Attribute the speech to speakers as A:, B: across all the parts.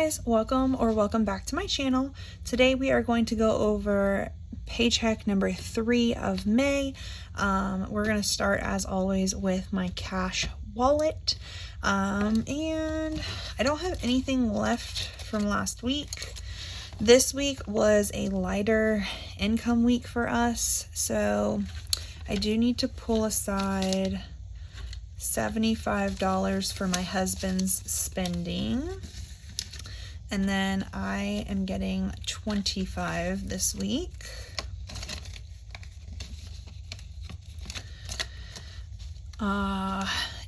A: guys, welcome back to my channel. Today we are going to go over paycheck number 3 of May. We're going to start as always with my cash wallet. And I don't have anything left from last week. This week was a lighter income week for us, so I do need to pull aside $75 for my husband's spending. And then I am getting $25 this week.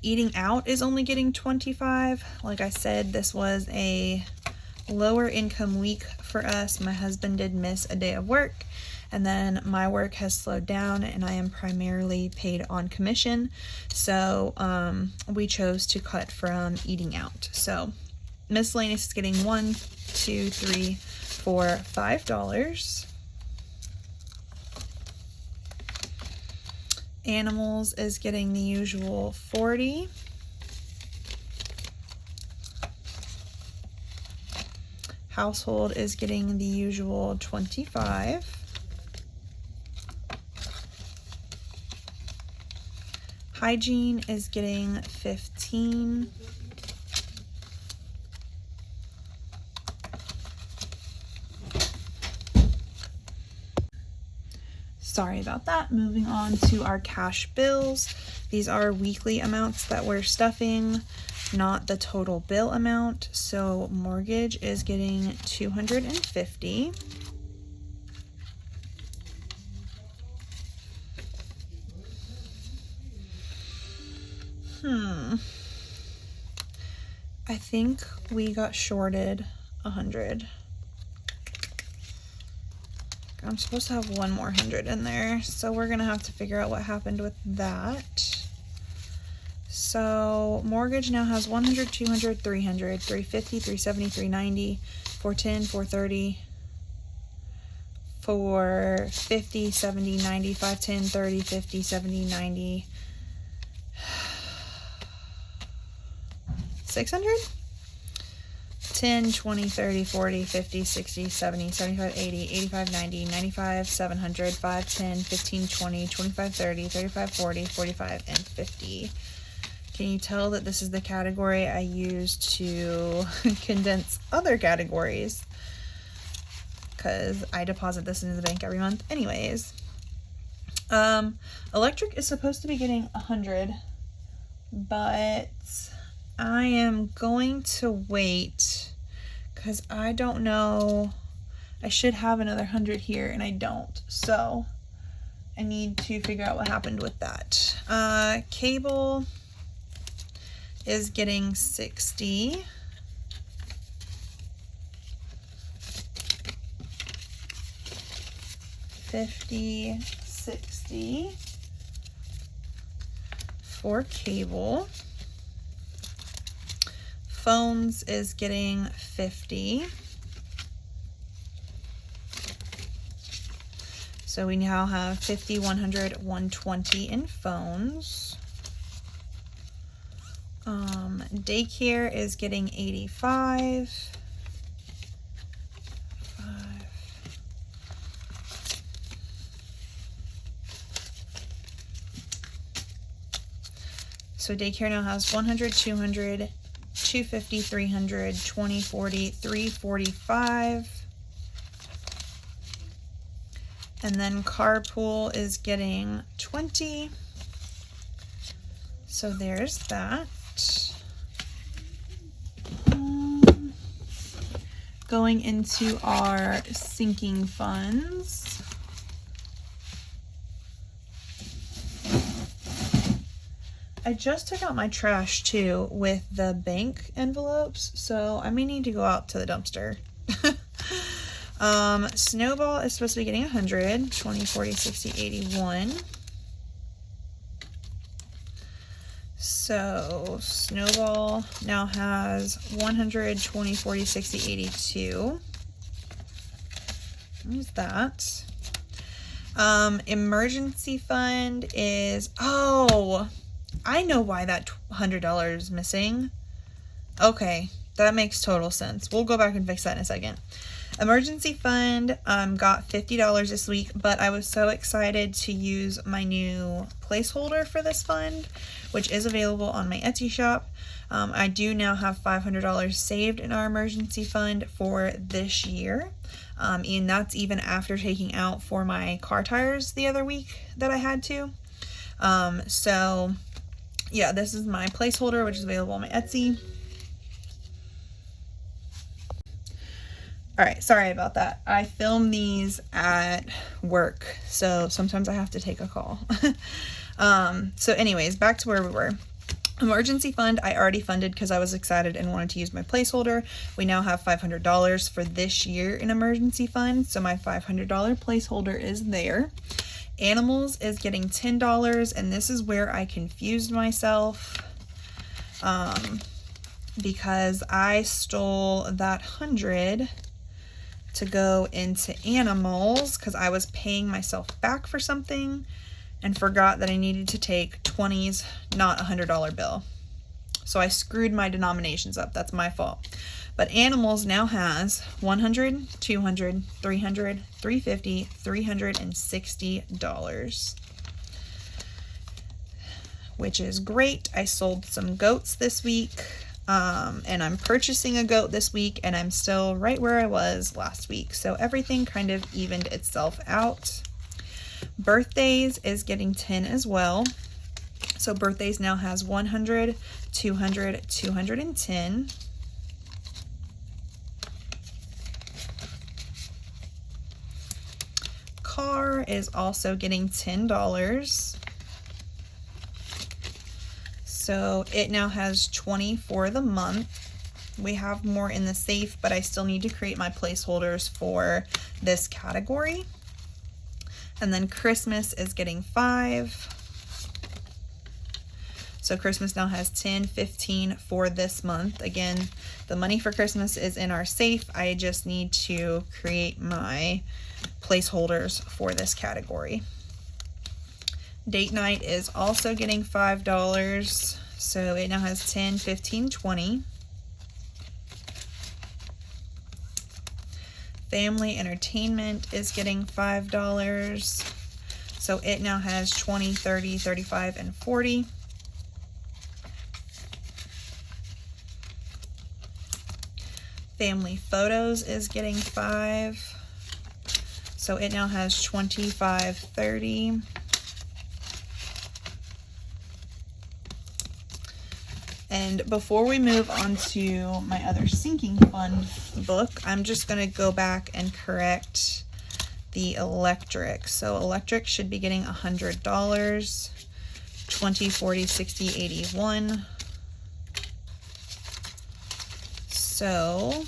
A: Eating out is only getting $25. Like I said, this was a lower income week for us. My husband did miss a day of work, and then my work has slowed down and I am primarily paid on commission. So we chose to cut from eating out. So miscellaneous is getting $5. Animals is getting the usual $40. Household is getting the usual $25. Hygiene is getting $15. Sorry about that. Moving on to our cash bills. These are weekly amounts that we're stuffing, not the total bill amount. So mortgage is getting $250. I think we got shorted $100. I'm supposed to have one more 100 in there, so we're gonna have to figure out what happened with that. So mortgage now has 100, 200, 300, 350, 370, 390, 410, 430, 450, 70, 90, 510, 30, 50, 70, 90, 600? 10, 20, 30, 40, 50, 60, 70, 75, 80, 85, 90, 95, 700, 5, 10, 15, 20, 25, 30, 35, 40, 45, and 50. Can you tell that this is the category I used to condense other categories? Because I deposit this into the bank every month anyways. Electric is supposed to be getting 100, but I am going to wait because I don't know. I should have another 100 here and I don't. So I need to figure out what happened with that. Cable is getting 60. $50, $60 for cable. Phones is getting 50. So we now have 50, 100, 120 in phones. Daycare is getting 85. So daycare now has 100, 200, 250, 300, 20, 40, 345. And then carpool is getting 20. So there's that. Going into our sinking funds. I just took out my trash too with the bank envelopes, so I may need to go out to the dumpster. Snowball is supposed to be getting 100, 20, 40, 60, 81. So Snowball now has 100, 20, 40, 60, 82. There's that. Emergency fund is, oh, I know why that $100 is missing. Okay, That makes total sense. We'll go back and fix that in a second. Emergency fund got $50 this week, but I was so excited to use my new placeholder for this fund, which is available on my Etsy shop. I do now have $500 saved in our emergency fund for this year, and that's even after taking out for my car tires the other week that I had to. So yeah, this is my placeholder, which is available on my Etsy. All right, sorry about that. I film these at work, so sometimes I have to take a call. So anyways, back to where we were. Emergency fund, I already funded because I was excited and wanted to use my placeholder. We now have $500 for this year in emergency fund, so my $500 placeholder is there. Animals is getting $10, and this is where I confused myself because I stole that 100 to go into animals because I was paying myself back for something and forgot that I needed to take 20s, not a $100 bill. So I screwed my denominations up. That's my fault. But animals now has $100, $200, $300, $350, $360, which is great. I sold some goats this week. And I'm purchasing a goat this week, and I'm still right where I was last week. So everything kind of evened itself out. Birthdays is getting 10 as well. So birthdays now has 100, 200, 210. Car is also getting $10. So it now has 20 for the month. We have more in the safe, but I still need to create my placeholders for this category. And then Christmas is getting 5. So Christmas now has 10, 15 for this month. Again, the money for Christmas is in our safe. I just need to create my placeholders for this category. Date night is also getting $5, so it now has 10, 15, 20. Family entertainment is getting $5, so it now has 20, 30, 35, and 40. Family photos is getting 5, so it now has 25, 30. And before we move on to my other sinking fund book, I'm just going to go back and correct the electric. So electric should be getting $100, 20, 40, 60, 81. So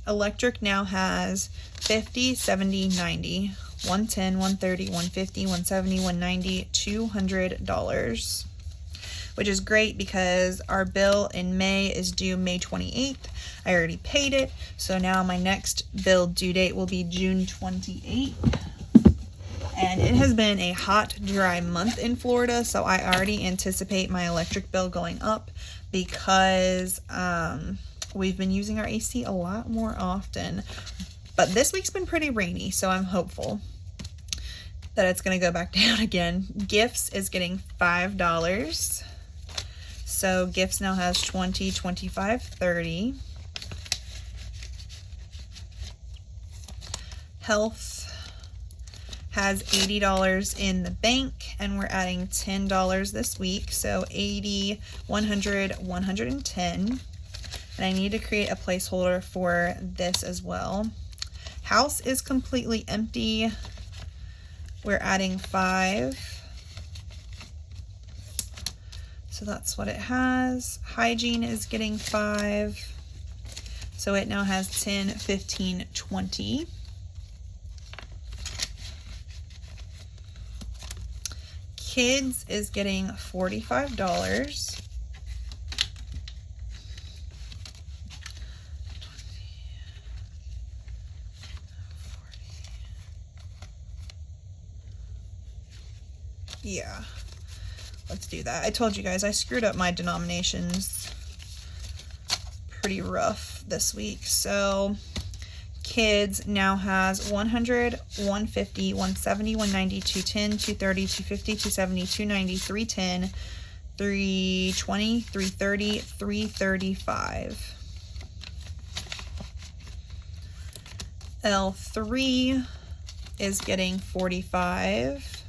A: electric now has 50, 70, 90. 110, 130, 150, 170, 190, $200, which is great because our bill in May is due May 28th. I already paid it, so now my next bill due date will be June 28th. And it has been a hot, dry month in Florida, so I already anticipate my electric bill going up because we've been using our AC a lot more often. But this week's been pretty rainy, so I'm hopeful that it's going to go back down again. Gifts is getting $5. So gifts now has 20, 25, 30. Health has $80 in the bank, and we're adding $10 this week. So 80, 100, 110. And I need to create a placeholder for this as well. House is completely empty. We're adding 5. So that's what it has. Hygiene is getting 5. So it now has 10, 15, 20. Kids is getting $45. Yeah, let's do that. I told you guys I screwed up my denominations pretty rough this week. So kids now has 100, 150, 170, 190, 210, 230, 250, 270, 290, 310, 320, 330, 335. L3 is getting 45.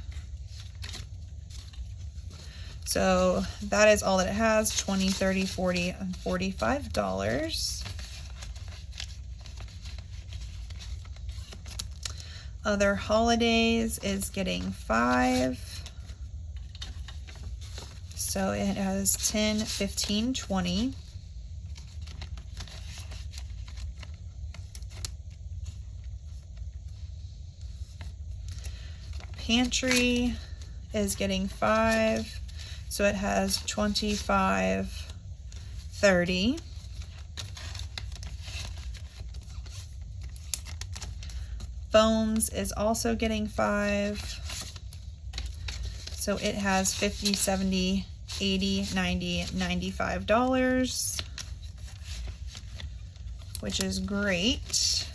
A: So that is all that it has, $20, $30, $40, and $45. Other holidays is getting 5. So it has 10, 15, 20. Pantry is getting 5. So it has 25, 30. Phones is also getting 5. So it has 50, 70, 80, 90, $95, which is great.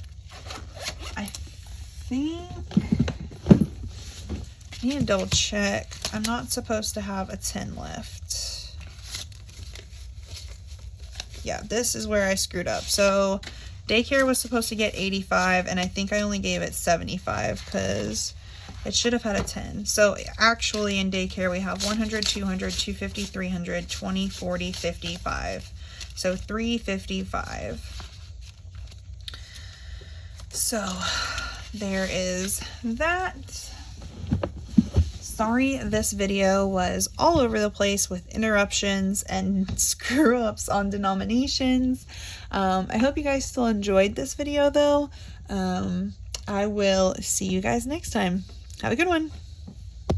A: I think I need to double check. I'm not supposed to have a 10 left. Yeah, this is where I screwed up. So daycare was supposed to get 85, and I think I only gave it 75 because it should have had a 10. So actually in daycare we have 100, 200, 250, 300, 20, 40, 55. So 355. So there is that. Sorry this video was all over the place with interruptions and screw-ups on denominations. I hope you guys still enjoyed this video though. I will see you guys next time. Have a good one.